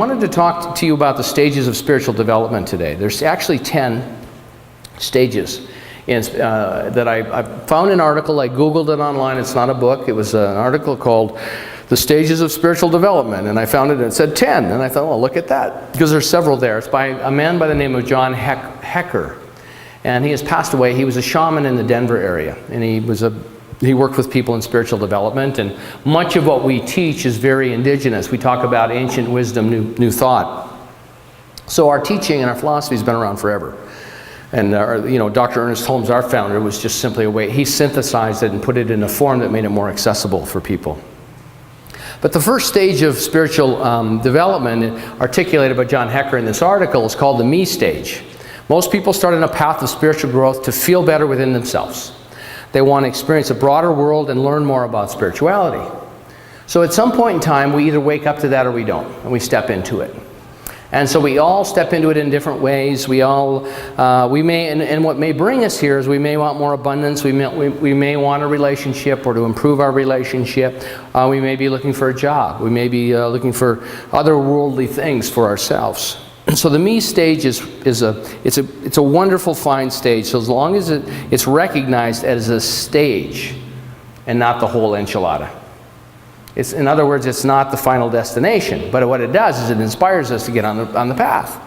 wanted to talk to you about the stages of spiritual development today. There's actually 10 stages. That I found an article. I Googled it online. It's not a book. It was an article called The Stages of Spiritual Development. And I found it and it said 10. And I thought, well, look at that. Because there's several there. It's by a man by the name of John Hecker. And he has passed away. He was a shaman in the Denver area. And he worked with people in spiritual development. And much of what we teach is very indigenous. We talk about ancient wisdom, new thought. So our teaching and our philosophy has been around forever. And Dr. Ernest Holmes, our founder, was just simply a way, he synthesized it and put it in a form that made it more accessible for people. But the first stage of spiritual development, articulated by John Hecker in this article, is called the me stage. Most people start on a path of spiritual growth to feel better within themselves. They want to experience a broader world and learn more about spirituality. So at some point in time, we either wake up to that or we don't, and we step into it. And so we all step into it in different ways. We may, and what may bring us here is we may want more abundance. We may want a relationship or to improve our relationship. We may be looking for a job. We may be looking for other worldly things for ourselves. So the me stage is a wonderful, fine stage. So as long as it's recognized as a stage and not the whole enchilada. In other words, it's not the final destination, but what it does is it inspires us to get on the path.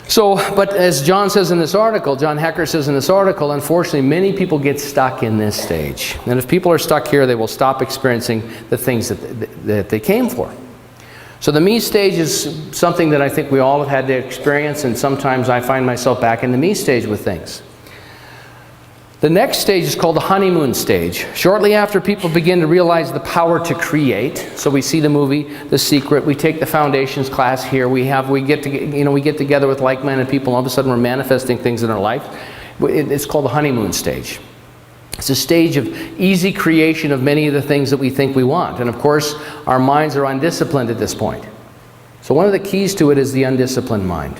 So, but as John says in this article, John Hecker says in this article, unfortunately, many people get stuck in this stage. And if people are stuck here, they will stop experiencing the things that they came for. So the me stage is something that I think we all have had to experience, and sometimes I find myself back in the me stage with things. The next stage is called the honeymoon stage. Shortly after people begin to realize the power to create, so we see the movie The Secret, we take the foundations class here, we get together with like-minded people, and all of a sudden we're manifesting things in our life. It's called the honeymoon stage. It's a stage of easy creation of many of the things that we think we want. And of course, our minds are undisciplined at this point. So one of the keys to it is the undisciplined mind.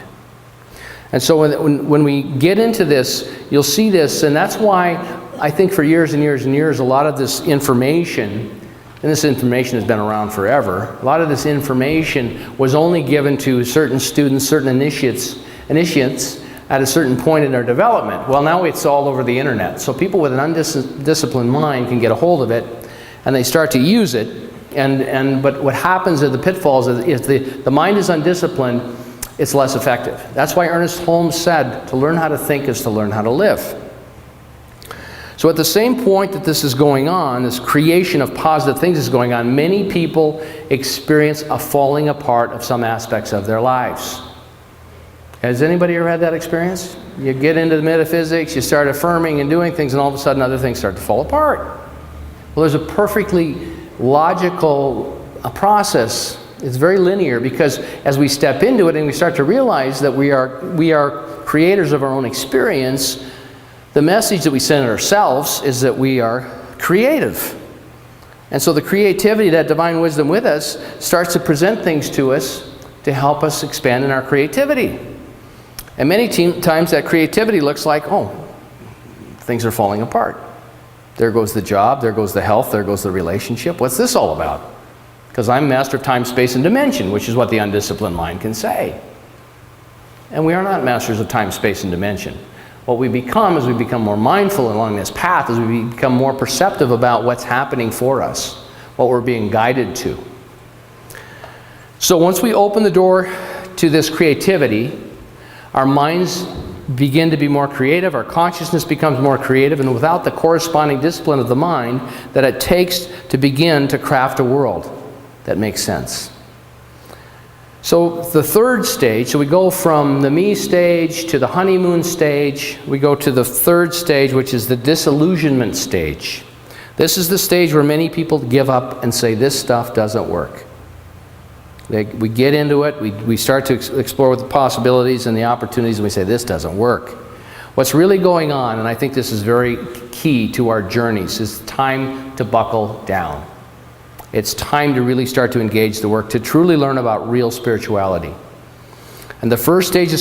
And so when we get into this, you'll see this, and that's why I think for years and years and years, a lot of this information, and this information has been around forever, a lot of this information was only given to certain students, certain initiates at a certain point in their development. Well, now it's all over the internet. So people with an undisciplined mind can get a hold of it, and they start to use it. But what happens are the pitfalls is the mind is undisciplined, it's less effective. That's why Ernest Holmes said, to learn how to think is to learn how to live. So at the same point that this is going on, this creation of positive things is going on, many people experience a falling apart of some aspects of their lives. Has anybody ever had that experience? You get into the metaphysics, you start affirming and doing things, and all of a sudden other things start to fall apart. Well, there's a perfectly logical process. It's very linear, because as we step into it and we start to realize that we are creators of our own experience, the message that we send ourselves is that we are creative. And so the creativity, that divine wisdom with us, starts to present things to us to help us expand in our creativity. And many times that creativity looks like, oh, things are falling apart. There goes the job, there goes the health, there goes the relationship. What's this all about? Because I'm master of time, space, and dimension, which is what the undisciplined mind can say. And we are not masters of time, space, and dimension. What we become as we become more mindful along this path, as we become more perceptive about what's happening for us, what we're being guided to. So once we open the door to this creativity, our minds begin to be more creative, our consciousness becomes more creative, and without the corresponding discipline of the mind that it takes to begin to craft a world that makes sense. So the third stage, so we go from the me stage to the honeymoon stage, we go to the third stage, which is the disillusionment stage. This is the stage where many people give up and say, this stuff doesn't work. We get into it, we start to explore the possibilities and the opportunities, and we say, this doesn't work. What's really going on, and I think this is very key to our journeys, is time to buckle down. It's time to really start to engage the work, to truly learn about real spirituality. And the first stage of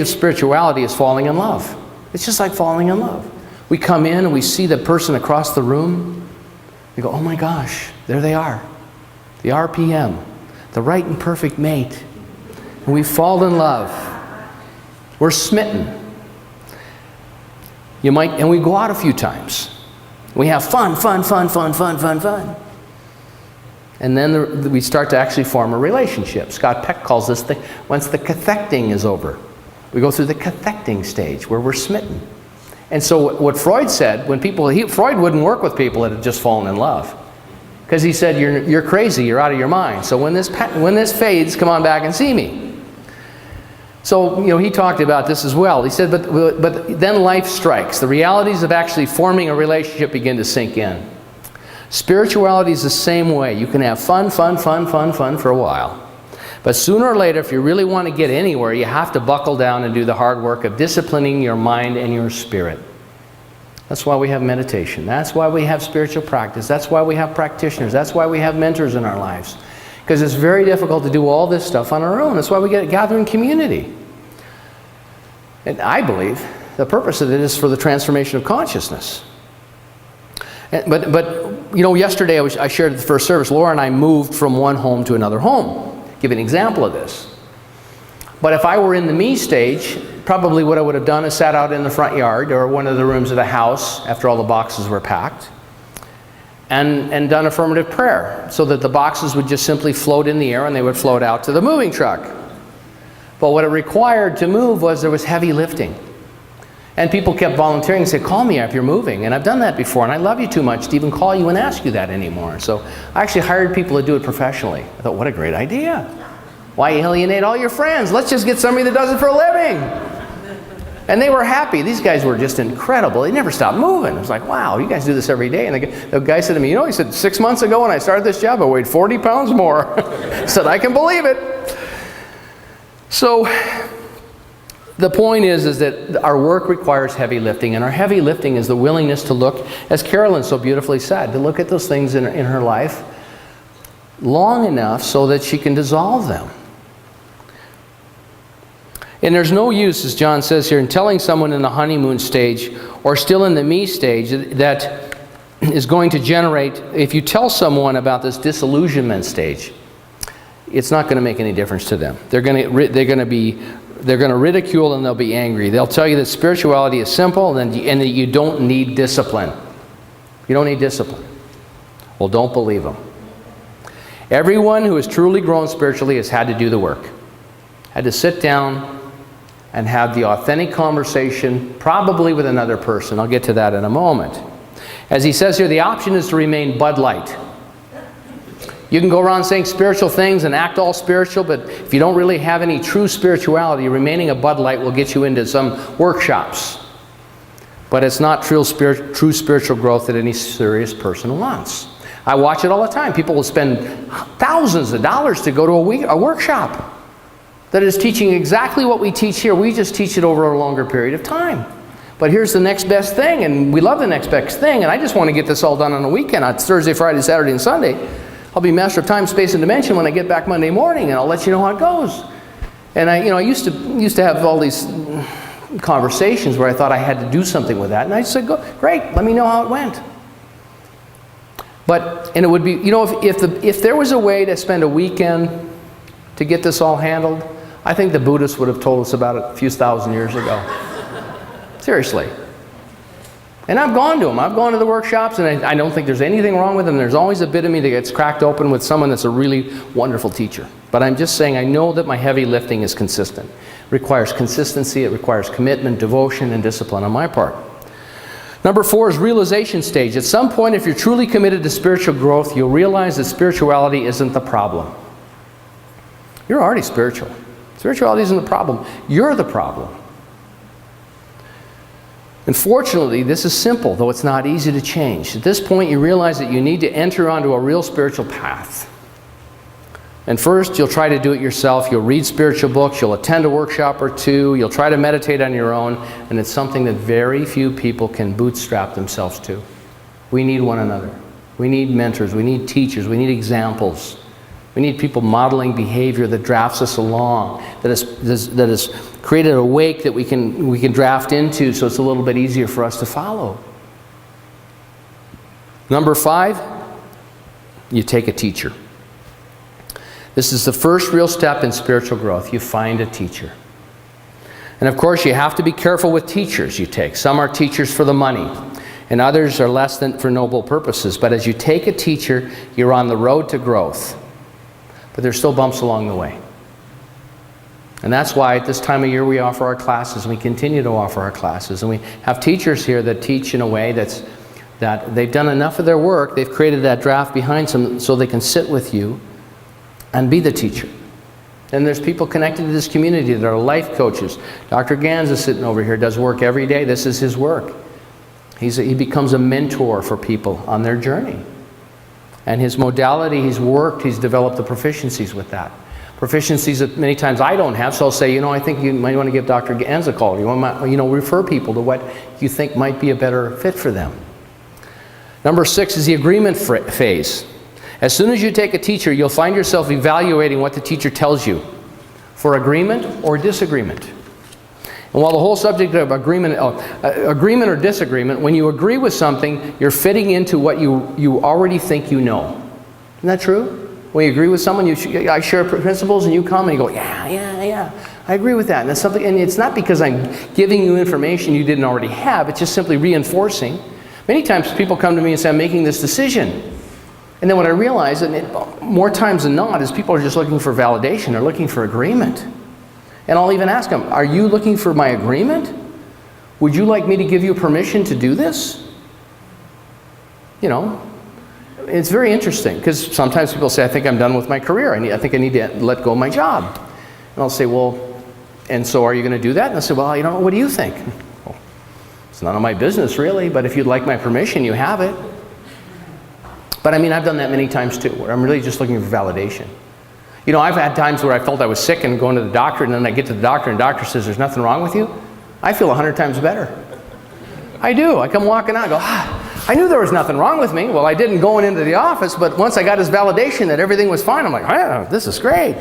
spirituality is falling in love. It's just like falling in love. We come in and we see the person across the room. We go, oh my gosh, there they are. The RPM. the right and perfect mate. And we fall in love. We're smitten. And we go out a few times. We have fun. And then we start to actually form a relationship. Scott Peck calls this once the cathecting is over. We go through the cathecting stage where we're smitten. And so what Freud said, Freud wouldn't work with people that had just fallen in love. Because he said, you're crazy, you're out of your mind. So when this fades, come on back and see me. So, he talked about this as well. He said, but then life strikes. The realities of actually forming a relationship begin to sink in. Spirituality is the same way. You can have fun for a while. But sooner or later, if you really want to get anywhere, you have to buckle down and do the hard work of disciplining your mind and your spirit. That's why we have meditation. That's why we have spiritual practice. That's why we have practitioners. That's why we have mentors in our lives. Because it's very difficult to do all this stuff on our own. That's why we gather in community. And I believe the purpose of it is for the transformation of consciousness. But yesterday I shared at the first service, Laura and I moved from one home to another home. Give an example of this. But if I were in the me stage, probably what I would have done is sat out in the front yard or one of the rooms of the house after all the boxes were packed. And done affirmative prayer so that the boxes would just simply float in the air and they would float out to the moving truck. But what it required to move there was heavy lifting. And people kept volunteering and said, call me if you're moving. And I've done that before, and I love you too much to even call you and ask you that anymore. So I actually hired people to do it professionally. I thought, what a great idea. Why alienate all your friends? Let's just get somebody that does it for a living. And they were happy. These guys were just incredible. They never stopped moving. It was like, wow, you guys do this every day. And the guy said to me, he said, 6 months ago when I started this job, I weighed 40 pounds more. I said, I can believe it. So the point is that our work requires heavy lifting. And our heavy lifting is the willingness to look, as Carolyn so beautifully said, to look at those things in her life long enough so that she can dissolve them. And there's no use, as John says here, in telling someone in the honeymoon stage or still in the me stage that is going to generate, if you tell someone about this disillusionment stage, it's not going to make any difference to them. They're going to ridicule and they'll be angry. They'll tell you that spirituality is simple and that you don't need discipline. You don't need discipline. Well, don't believe them. Everyone who has truly grown spiritually has had to do the work. Had to sit down and have the authentic conversation, probably with another person. I'll get to that in a moment. As he says here, the option is to remain Bud Light. You can go around saying spiritual things and act all spiritual, but if you don't really have any true spirituality, remaining a Bud Light will get you into some workshops. But it's not true spiritual growth that any serious person wants. I watch it all the time. People will spend thousands of dollars to go to a workshop that is teaching exactly what we teach here. We just teach it over a longer period of time. But here's the next best thing, and we love the next best thing, and I just want to get this all done on a weekend. It's Thursday, Friday, Saturday, and Sunday. I'll be master of time, space, and dimension when I get back Monday morning, and I'll let you know how it goes. And I used to have all these conversations where I thought I had to do something with that, and I said, great, let me know how it went. And it would be, if there was a way to spend a weekend to get this all handled, I think the Buddhists would have told us about it a few thousand years ago. Seriously. And I've gone to them. I've gone to the workshops, and I don't think there's anything wrong with them. There's always a bit of me that gets cracked open with someone that's a really wonderful teacher. But I'm just saying I know that my heavy lifting is consistent. It requires consistency. It requires commitment, devotion, and discipline on my part. Number 4 is realization stage. At some point, if you're truly committed to spiritual growth, you'll realize that spirituality isn't the problem. You're already spiritual. Spirituality isn't the problem. You're the problem. Unfortunately, this is simple, though it's not easy to change. At this point, you realize that you need to enter onto a real spiritual path. And first, you'll try to do it yourself. You'll read spiritual books. You'll attend a workshop or two. You'll try to meditate on your own. And it's something that very few people can bootstrap themselves to. We need one another. We need mentors. We need teachers. We need examples. We need people modeling behavior that drafts us along, that has created a wake that we can draft into so it's a little bit easier for us to follow. Number 5, you take a teacher. This is the first real step in spiritual growth. You find a teacher. And of course, you have to be careful with teachers you take. Some are teachers for the money, and others are less than for noble purposes. But as you take a teacher, you're on the road to growth. But there's still bumps along the way. And that's why at this time of year we offer our classes, and we continue to offer our classes. And we have teachers here that teach in a way that they've done enough of their work, they've created that draft behind them so they can sit with you and be the teacher. And there's people connected to this community that are life coaches. Dr. Ganza sitting over here does work every day. This is his work. He becomes a mentor for people on their journey. And his modality, he's developed the proficiencies with that. Proficiencies that many times I don't have, so I'll say, I think you might want to give Dr. Ganza a call. You want to, refer people to what you think might be a better fit for them. Number 6 is the agreement phase. As soon as you take a teacher, you'll find yourself evaluating what the teacher tells you for agreement or disagreement. And while the whole subject of agreement or disagreement, when you agree with something, you're fitting into what you already think you know. Isn't that true? When you agree with someone, I share principles, and you come and you go, yeah, I agree with that. And that's something, and it's not because I'm giving you information you didn't already have. It's just simply reinforcing. Many times people come to me and say, I'm making this decision. And then what I realize, more times than not, is people are just looking for validation. They're looking for agreement. And I'll even ask them, are you looking for my agreement? Would you like me to give you permission to do this? It's very interesting, because sometimes people say, I think I'm done with my career. I think I need to let go of my job. And I'll say, well, and so are you going to do that? And I'll say, well, what do you think? Well, it's none of my business, really, but if you'd like my permission, you have it. But I've done that many times too, where I'm really just looking for validation. I've had times where I felt I was sick and going to the doctor, and then I get to the doctor and the doctor says, there's nothing wrong with you. I feel 100 times better. I do. I come walking out and go, I knew there was nothing wrong with me. Well, I didn't going into the office, but once I got his validation that everything was fine, I'm like, this is great.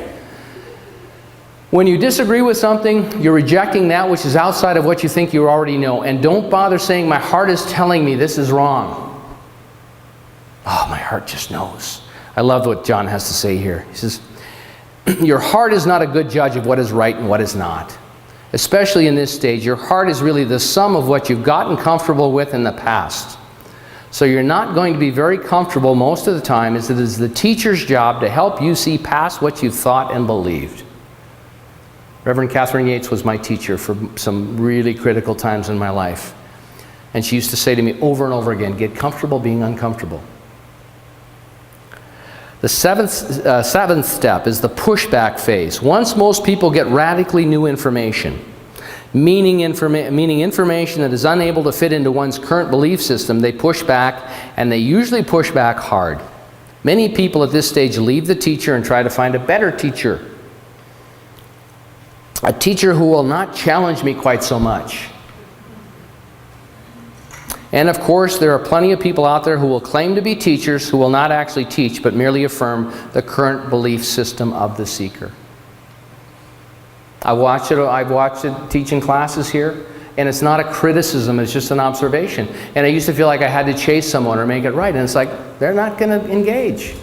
When you disagree with something, you're rejecting that which is outside of what you think you already know. And don't bother saying, my heart is telling me this is wrong. Oh, my heart just knows. I love what John has to say here. He says, your heart is not a good judge of what is right and what is not. Especially in this stage, your heart is really the sum of what you've gotten comfortable with in the past. So you're not going to be very comfortable most of the time, as it is the teacher's job to help you see past what you thought and believed. Reverend Catherine Yates was my teacher for some really critical times in my life. And she used to say to me over and over again, get comfortable being uncomfortable. The seventh step is the pushback phase. Once most people get radically new information, meaning information that is unable to fit into one's current belief system, they push back, and they usually push back hard. Many people at this stage leave the teacher and try to find a better teacher. A teacher who will not challenge me quite so much. And of course, there are plenty of people out there who will claim to be teachers who will not actually teach, but merely affirm the current belief system of the seeker. I've watched it teaching classes here, and it's not a criticism, it's just an observation. And I used to feel like I had to chase someone or make it right, and it's like, they're not going to engage.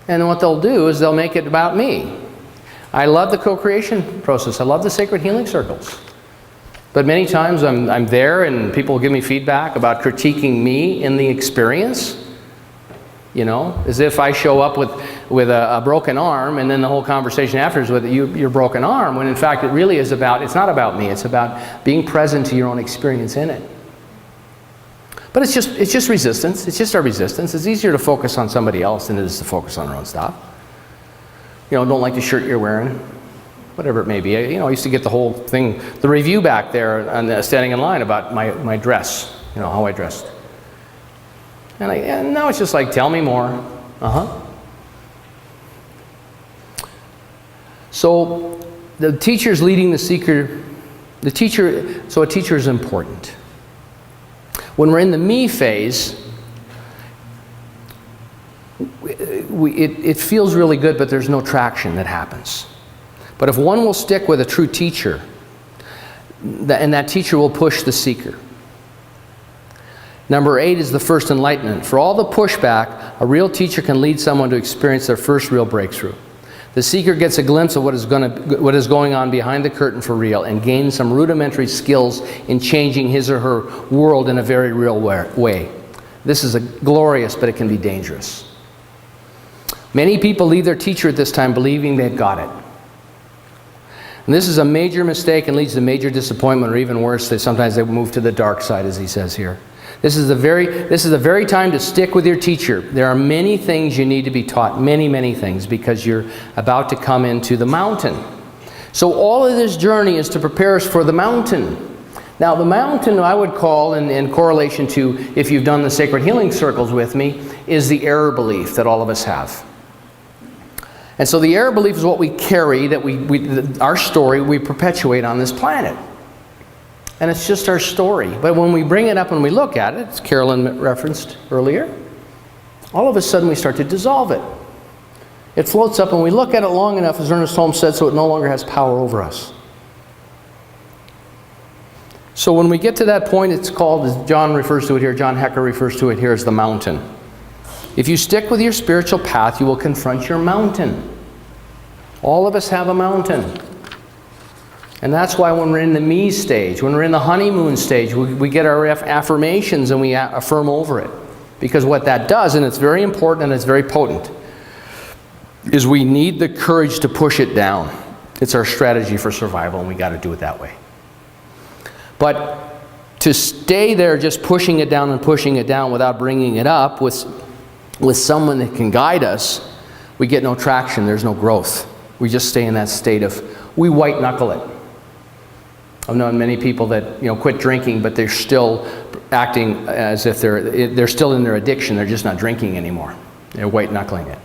And what they'll do is they'll make it about me. I love the co-creation process. I love the sacred healing circles. But many times I'm there and people give me feedback about critiquing me in the experience. As if I show up with a broken arm, and then the whole conversation afterwards with your broken arm, when in fact it's not about me, it's about being present to your own experience in it. But it's just resistance. It's just our resistance. It's easier to focus on somebody else than it is to focus on our own stuff. Don't like the shirt you're wearing. Whatever it may be. I used to get the whole thing, the review back there, standing in line about my dress, how I dressed. And now it's just like, tell me more. So the teacher's leading the seeker. A teacher is important. When we're in the me phase, it feels really good, but there's no traction that happens. But if one will stick with a true teacher, and that teacher will push the seeker. Number 8 is the first enlightenment. For all the pushback, a real teacher can lead someone to experience their first real breakthrough. The seeker gets a glimpse of what is going on behind the curtain for real and gains some rudimentary skills in changing his or her world in a very real way. This is glorious, but it can be dangerous. Many people leave their teacher at this time believing they've got it. And this is a major mistake and leads to major disappointment, or even worse, sometimes they move to the dark side, as he says here. This is the very time to stick with your teacher. There are many things you need to be taught, many, many things, because you're about to come into the mountain. So all of this journey is to prepare us for the mountain. Now, the mountain I would call, in correlation to, if you've done the sacred healing circles with me, is the error belief that all of us have. And so the error belief is what we carry, that our story we perpetuate on this planet. And it's just our story. But when we bring it up and we look at it, as Carolyn referenced earlier, all of a sudden we start to dissolve it. It floats up and we look at it long enough, as Ernest Holmes said, so it no longer has power over us. So when we get to that point, it's called, as John refers to it here, John Hecker refers to it here as the mountain. If you stick with your spiritual path, you will confront your mountain. All of us have a mountain. And that's why when we're in the me stage, when we're in the honeymoon stage, we get our affirmations and we affirm over it. Because what that does, and it's very important and it's very potent, is we need the courage to push it down. It's our strategy for survival, and we got to do it that way. But to stay there just pushing it down and pushing it down without bringing it up with someone that can guide us, we get no traction, there's no growth. We just stay in that state of, we white knuckle it. I've known many people that quit drinking, but they're still acting as if they're still in their addiction. They're just not drinking anymore. They're white knuckling it.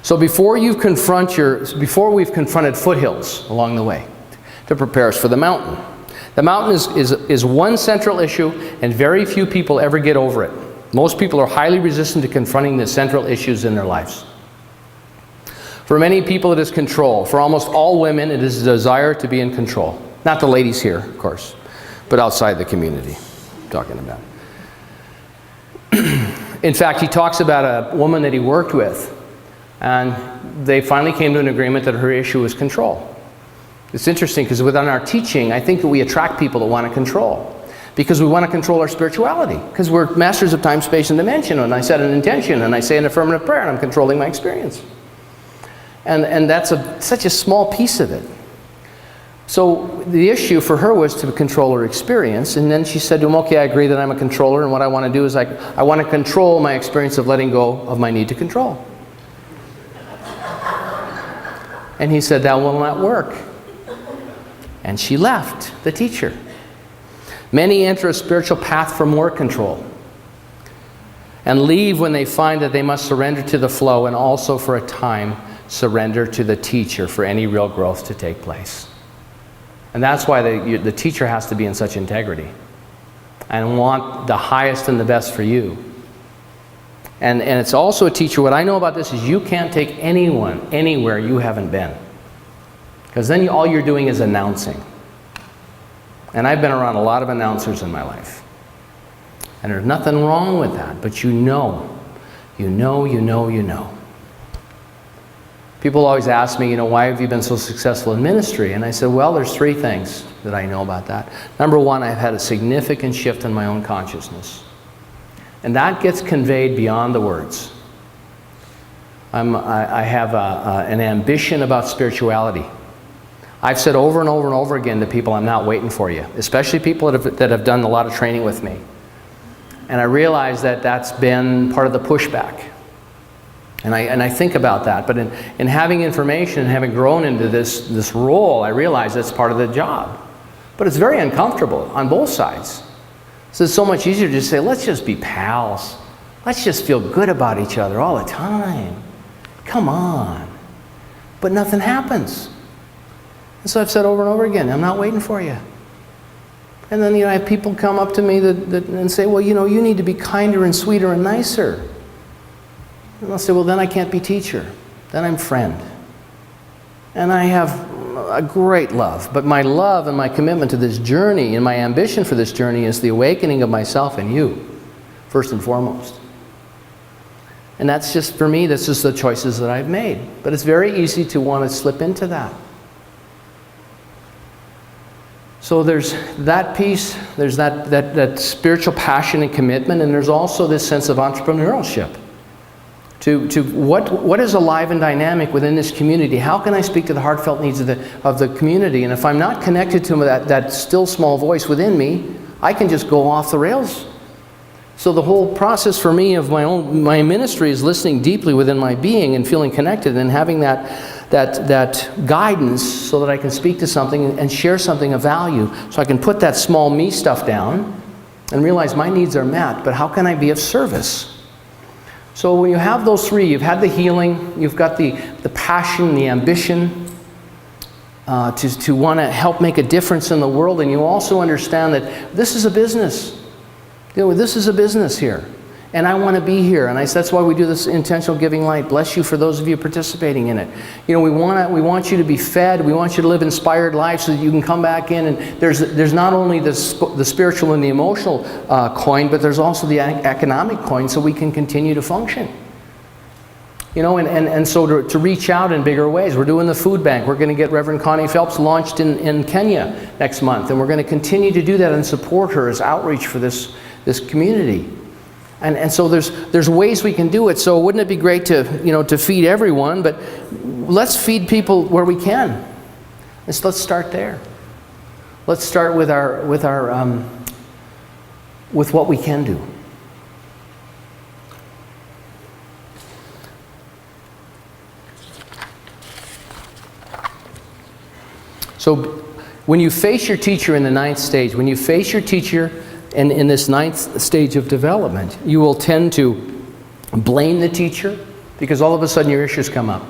So before we've confronted foothills along the way to prepare us for the mountain. The mountain is one central issue, and very few people ever get over it. Most people are highly resistant to confronting the central issues in their lives. For many people, it is control. For almost all women, it is a desire to be in control. Not the ladies here, of course, but outside the community, I'm talking about. In fact, he talks about a woman that he worked with, and they finally came to an agreement that her issue was control. It's interesting because within our teaching, I think that we attract people that want to control. Because we want to control our spirituality. Because we're masters of time, space, and dimension. And I set an intention, and I say an affirmative prayer, and I'm controlling my experience. And that's such a small piece of it. So the issue for her was to control her experience. And then she said to him, okay, I agree that I'm a controller, and what I want to do is I want to control my experience of letting go of my need to control. And he said, that will not work. And she left the teacher. Many enter a spiritual path for more control and leave when they find that they must surrender to the flow, and also for a time surrender to the teacher for any real growth to take place. And that's why the teacher has to be in such integrity and want the highest and the best for you. And it's also a teacher, what I know about this is you can't take anyone anywhere you haven't been. Because then all you're doing is announcing. And I've been around a lot of announcers in my life. And there's nothing wrong with that, but you know. People always ask me, why have you been so successful in ministry? And I said, well, there's three things that I know about that. Number one, I've had a significant shift in my own consciousness. And that gets conveyed beyond the words. I have an ambition about spirituality. I've said over and over and over again to people, I'm not waiting for you, especially people that have done a lot of training with me. And I realize that that's been part of the pushback. And I think about that. But in having information and having grown into this role, I realize that's part of the job. But it's very uncomfortable on both sides. So it's so much easier to just say, let's just be pals. Let's just feel good about each other all the time. Come on. But nothing happens. And so I've said over and over again, I'm not waiting for you. And then I have people come up to me and say, well, you need to be kinder and sweeter and nicer. And I'll say, well, then I can't be teacher. Then I'm friend. And I have a great love. But my love and my commitment to this journey and my ambition for this journey is the awakening of myself and you, first and foremost. And that's just, for me, this is the choices that I've made. But it's very easy to want to slip into that. So there's that piece, there's that spiritual passion and commitment, and there's also this sense of entrepreneurship. To what is alive and dynamic within this community? How can I speak to the heartfelt needs of the community? And if I'm not connected to that still small voice within me, I can just go off the rails. So the whole process for me of my ministry is listening deeply within my being and feeling connected and having that guidance so that I can speak to something and share something of value. So I can put that small me stuff down and realize my needs are met, but how can I be of service? So when you have those three, you've had the healing, you've got the passion, the ambition to want to help make a difference in the world, and you also understand that this is a business. This is a business here, and I want to be here, and that's why we do this intentional giving light. Bless you for those of you participating in it. We want you to be fed. We want you to live inspired lives so that you can come back in, and there's not only the spiritual and the emotional coin, but there's also the economic coin, so we can continue to function. And so to reach out in bigger ways. We're doing the food bank. We're going to get Reverend Connie Phelps launched in Kenya next month, and we're going to continue to do that and support her as outreach for this community. And so there's ways we can do it. So wouldn't it be great to feed everyone, but let's feed people where we can. Let's start there. Let's start with with what we can do. So when you face your teacher in the 9th stage, when you face your teacher in this 9th stage of development, you will tend to blame the teacher because all of a sudden your issues come up.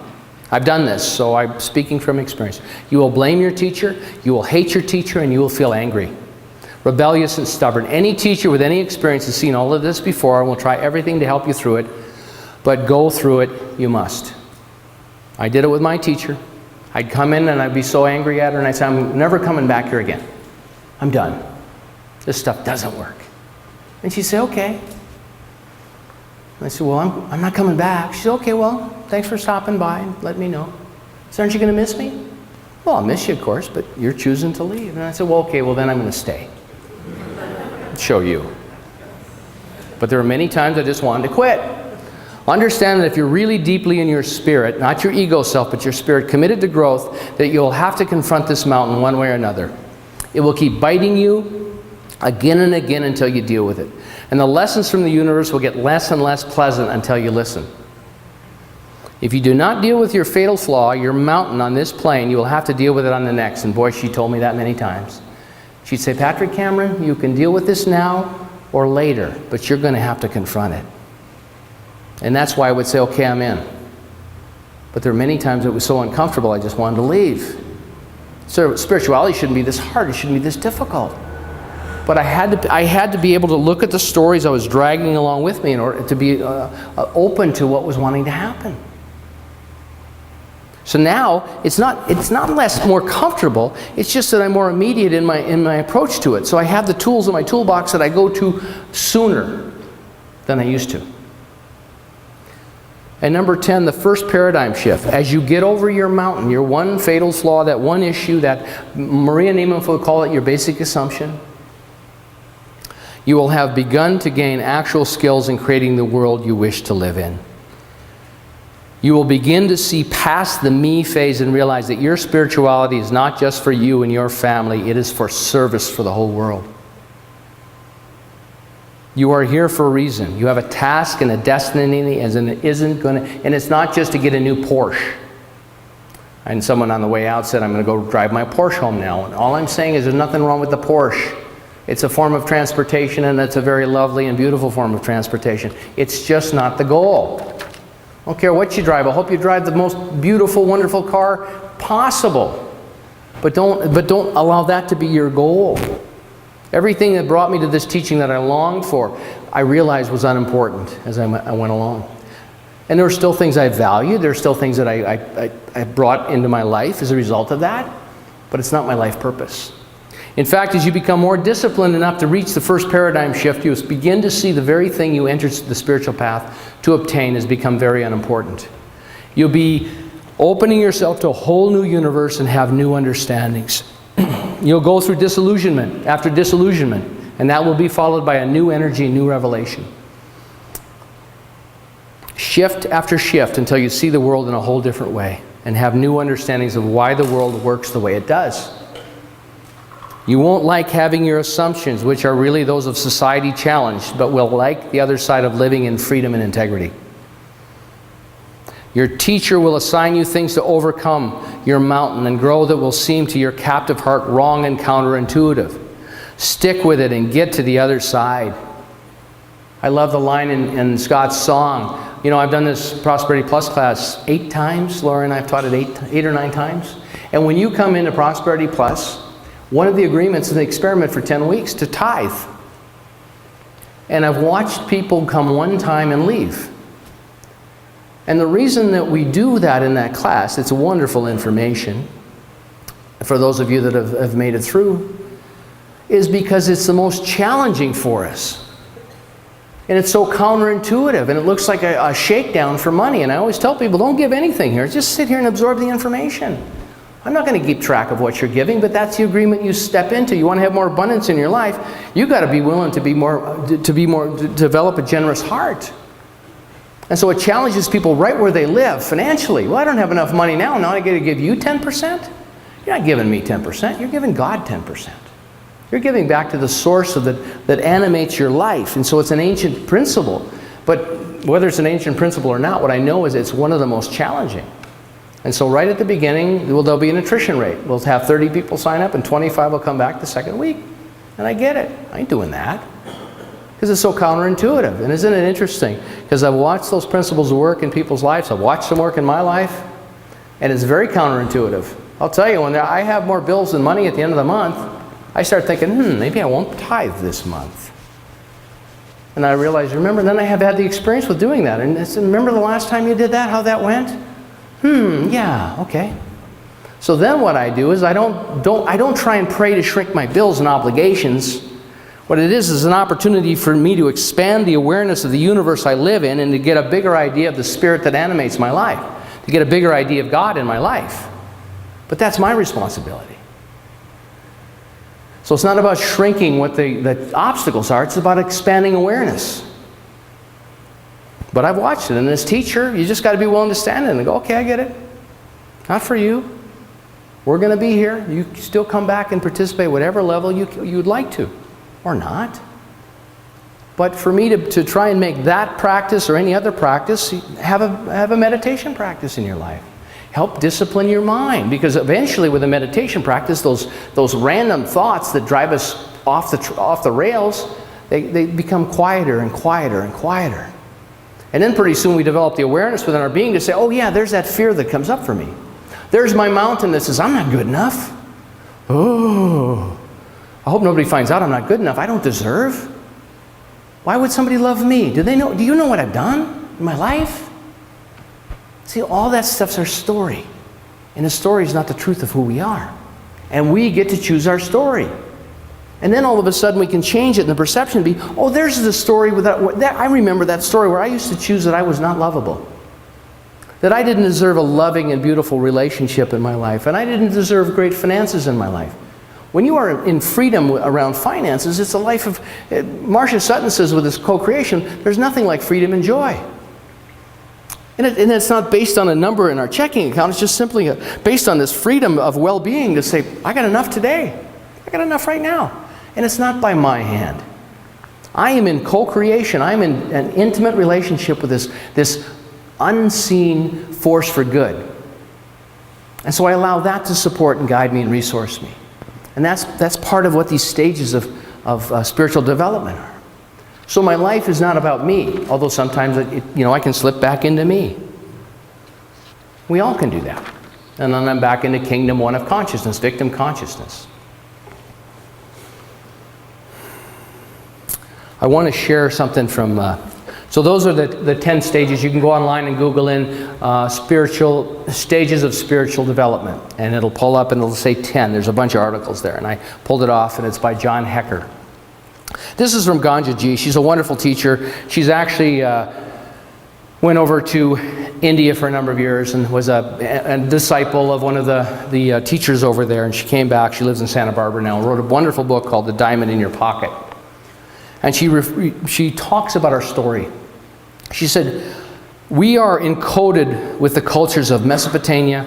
I've done this, so I'm speaking from experience. You will blame your teacher, you will hate your teacher, and you will feel angry, rebellious and stubborn. Any teacher with any experience has seen all of this before and will try everything to help you through it, but go through it you must. I did it with my teacher. I'd come in and I'd be so angry at her and I'd say, I'm never coming back here again. I'm done. This stuff doesn't work. And she'd say, okay. And I said, well, I'm not coming back. She said, okay, well, thanks for stopping by and letting me know. So aren't you going to miss me? Well, I'll miss you, of course, but you're choosing to leave. And I said, well, okay, well, then I'm going to stay. Show you. But there were many times I just wanted to quit. Understand that if you're really deeply in your spirit, not your ego self, but your spirit committed to growth, that you'll have to confront this mountain one way or another. It will keep biting you again and again until you deal with it. And the lessons from the universe will get less and less pleasant until you listen. If you do not deal with your fatal flaw, your mountain on this plane, you will have to deal with it on the next. And boy, she told me that many times. She'd say, Patrick Cameron, you can deal with this now or later, but you're going to have to confront it. And that's why I would say, okay, I'm in. But there are many times it was so uncomfortable, I just wanted to leave. So spirituality shouldn't be this hard. It shouldn't be this difficult. But I had to be able to look at the stories I was dragging along with me in order to be open to what was wanting to happen. So now it's not more comfortable. It's just that I'm more immediate in my approach to it. So I have the tools in my toolbox that I go to sooner than I used to. And number 10, the first paradigm shift. As you get over your mountain, your one fatal flaw, that one issue, that Maria Nemeth would call it your basic assumption, you will have begun to gain actual skills in creating the world you wish to live in. You will begin to see past the me phase and realize that your spirituality is not just for you and your family, it is for service for the whole world. You are here for a reason. You have a task and a destiny, and it's not just to get a new Porsche. And someone on the way out said, I'm going to go drive my Porsche home now. And all I'm saying is there's nothing wrong with the Porsche. It's a form of transportation, and it's a very lovely and beautiful form of transportation. It's just not the goal. I don't care what you drive. I hope you drive the most beautiful, wonderful car possible. But don't allow that to be your goal. Everything that brought me to this teaching that I longed for, I realized was unimportant as I went along. And there were still things I valued. There are still things that I brought into my life as a result of that. But it's not my life purpose. In fact, as you become more disciplined enough to reach the first paradigm shift, you begin to see the very thing you entered the spiritual path to obtain has become very unimportant. You'll be opening yourself to a whole new universe and have new understandings. You'll go through disillusionment after disillusionment, and that will be followed by a new energy, new revelation. Shift after shift until you see the world in a whole different way and have new understandings of why the world works the way it does. You won't like having your assumptions, which are really those of society, challenged, but will like the other side of living in freedom and integrity. Your teacher will assign you things to overcome your mountain and grow that will seem to your captive heart wrong and counterintuitive. Stick with it and get to the other side. I love the line in Scott's song. You know, I've done this Prosperity Plus class 8 times. Laura and I have taught it 8 or 9 times. And when you come into Prosperity Plus, one of the agreements is an experiment for 10 weeks to tithe. And I've watched people come one time and leave. And the reason that we do that in that class, it's wonderful information for those of you that have made it through, is because it's the most challenging for us. And it's so counterintuitive, and it looks like a shakedown for money. And I always tell people, don't give anything here. Just sit here and absorb the information. I'm not going to keep track of what you're giving, but that's the agreement you step into. You want to have more abundance in your life, you've got to be willing to develop a generous heart. And so it challenges people right where they live financially. Well, I don't have enough money now I got to give you 10%? You're not giving me 10%, you're giving God 10%. You're giving back to the source that animates your life. And so it's an ancient principle. But whether it's an ancient principle or not, what I know is it's one of the most challenging. And so right at the beginning, there'll be an attrition rate. We'll have 30 people sign up and 25 will come back the second week. And I get it. I ain't doing that. Because it's so counterintuitive. And isn't it interesting? Because I've watched those principles work in people's lives. I've watched them work in my life. And it's very counterintuitive. I'll tell you, when I have more bills than money at the end of the month, I start thinking, maybe I won't tithe this month. And I realize, remember, then I have had the experience with doing that. And it's, remember the last time you did that, how that went? Yeah, okay. So then what I do is I don't try and pray to shrink my bills and obligations. What it is an opportunity for me to expand the awareness of the universe I live in and to get a bigger idea of the spirit that animates my life, to get a bigger idea of God in my life. But that's my responsibility. So it's not about shrinking what the obstacles are, it's about expanding awareness. But I've watched it, and as teacher, you just got to be willing to stand in and go, okay, I get it. Not for you. We're going to be here. You still come back and participate whatever level you'd like to, or not. But for me to try and make that practice or any other practice, have a meditation practice in your life. Help discipline your mind, because eventually with a meditation practice, those random thoughts that drive us off the rails, they become quieter and quieter and quieter. And then pretty soon we develop the awareness within our being to say, oh yeah, there's that fear that comes up for me. There's my mountain that says, I'm not good enough. Oh, I hope nobody finds out I'm not good enough. I don't deserve. Why would somebody love me? Do you know what I've done in my life? See, all that stuff's our story. And the story is not the truth of who we are. And we get to choose our story. And then all of a sudden we can change it, and the perception be, oh, there's the story I remember that story where I used to choose that I was not lovable. That I didn't deserve a loving and beautiful relationship in my life. And I didn't deserve great finances in my life. When you are in freedom around finances, it's a life of, Marcia Sutton says with this co-creation, there's nothing like freedom and joy. And it's not based on a number in our checking account. It's just simply based on this freedom of well-being to say, I got enough today. I got enough right now. And it's not by my hand. I am in co-creation. I'm in an intimate relationship with this unseen force for good. And so I allow that to support and guide me and resource me. And that's part of what these stages of spiritual development are. So my life is not about me, although sometimes I can slip back into me. We all can do that. And then I'm back into kingdom one of consciousness, victim consciousness. I want to share something from So those are the 10 stages. You can go online and Google in stages of spiritual development, and it'll pull up and it'll say 10. There's a bunch of articles there, and I pulled it off, and it's by John Hecker. This is from Gangaji. She's a wonderful teacher. She's actually went over to India for a number of years and was a disciple of one of the teachers over there, and she came back. She lives in Santa Barbara now, wrote a wonderful book called The Diamond in Your Pocket. And she talks about our story. She said, we are encoded with the cultures of Mesopotamia,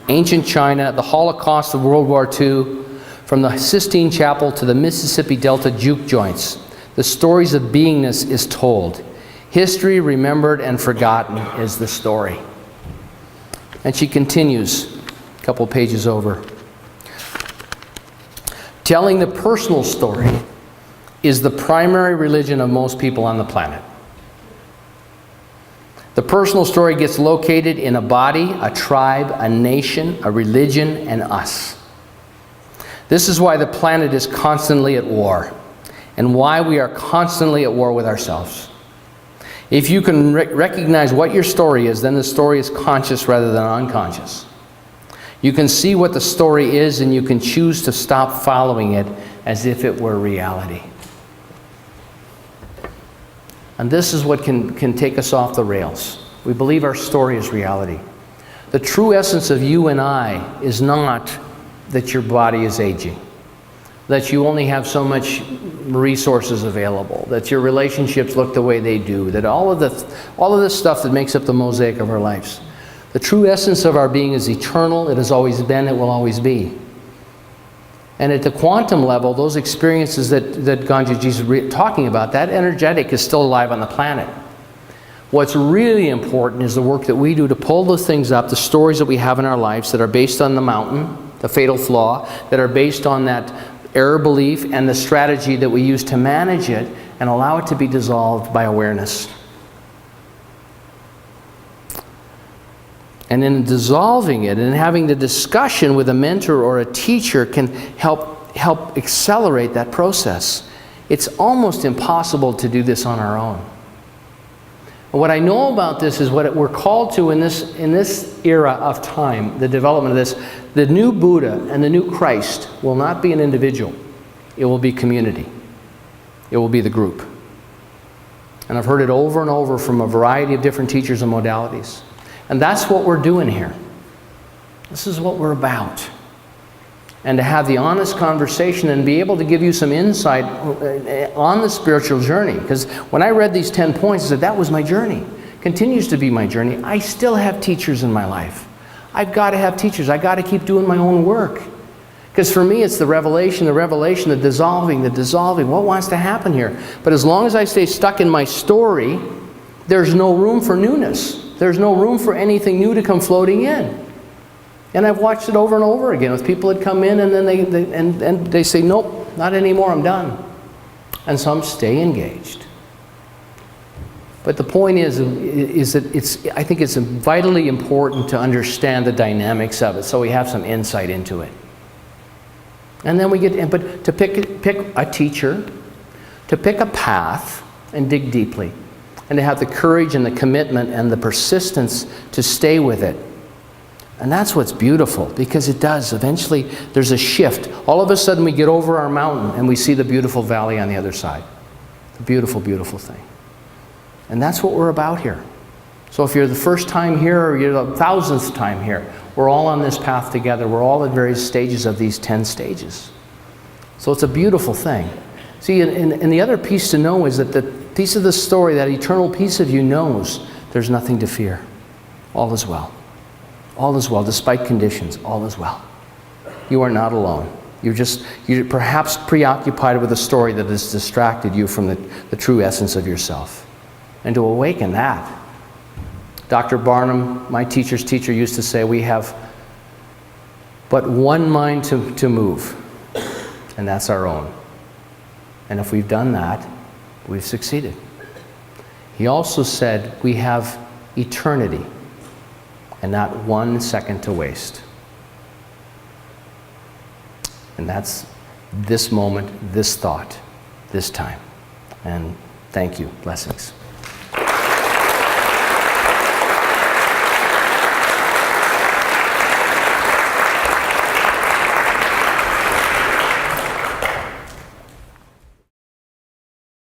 ancient China, the Holocaust of World War II, from the Sistine Chapel to the Mississippi Delta juke joints. The stories of beingness is told. History remembered and forgotten is the story. And she continues, a couple pages over. Telling the personal story is the primary religion of most people on the planet. The personal story gets located in a body, a tribe, a nation, a religion, and us. This is why the planet is constantly at war, and why we are constantly at war with ourselves. If you can recognize what your story is, then the story is conscious rather than unconscious. You can see what the story is, and you can choose to stop following it as if it were reality. And this is what can take us off the rails. We believe our story is reality. The true essence of you and I is not that your body is aging, that you only have so much resources available, that your relationships look the way they do, that all of this stuff that makes up the mosaic of our lives. The true essence of our being is eternal. It has always been, it will always be. And at the quantum level, those experiences that Gangaji is talking about, that energetic is still alive on the planet. What's really important is the work that we do to pull those things up, the stories that we have in our lives that are based on the mountain, the fatal flaw, that are based on that error belief and the strategy that we use to manage it and allow it to be dissolved by awareness. And in dissolving it and having the discussion with a mentor or a teacher can help accelerate that process. It's almost impossible to do this on our own. And what I know about this is what we're called to in this era of time, the development of this. The new Buddha and the new Christ will not be an individual. It will be community. It will be the group. And I've heard it over and over from a variety of different teachers and modalities. And that's what we're doing here. This is what we're about. And to have the honest conversation and be able to give you some insight on the spiritual journey. Because when I read these 10 points, I said, that was my journey. Continues to be my journey. I still have teachers in my life. I've got to have teachers. I've got to keep doing my own work. Because for me, it's the revelation, the dissolving. What wants to happen here? But as long as I stay stuck in my story, there's no room for newness. There's no room for anything new to come floating in. And I've watched it over and over again with people that come in and then they say, nope, not anymore, I'm done. And some stay engaged. But the point is that I think it's vitally important to understand the dynamics of it so we have some insight into it. And then but to pick a teacher, to pick a path and dig deeply. And to have the courage and the commitment and the persistence to stay with it. And that's what's beautiful, because it does. Eventually, there's a shift. All of a sudden, we get over our mountain and we see the beautiful valley on the other side. The beautiful, beautiful thing. And that's what we're about here. So if you're the first time here or you're the 1,000th time here, we're all on this path together. We're all at various stages of these 10 stages. So it's a beautiful thing. See, and the other piece to know is that the piece of the story, that eternal piece of you knows there's nothing to fear. All is well. All is well, despite conditions, all is well. You are not alone. You're perhaps preoccupied with a story that has distracted you from the true essence of yourself. And to awaken that. Dr. Barnum, my teacher's teacher, used to say, we have but one mind to move, and that's our own. And if we've done that, we've succeeded. He also said we have eternity and not 1 second to waste. And that's this moment, this thought, this time. And thank you. Blessings.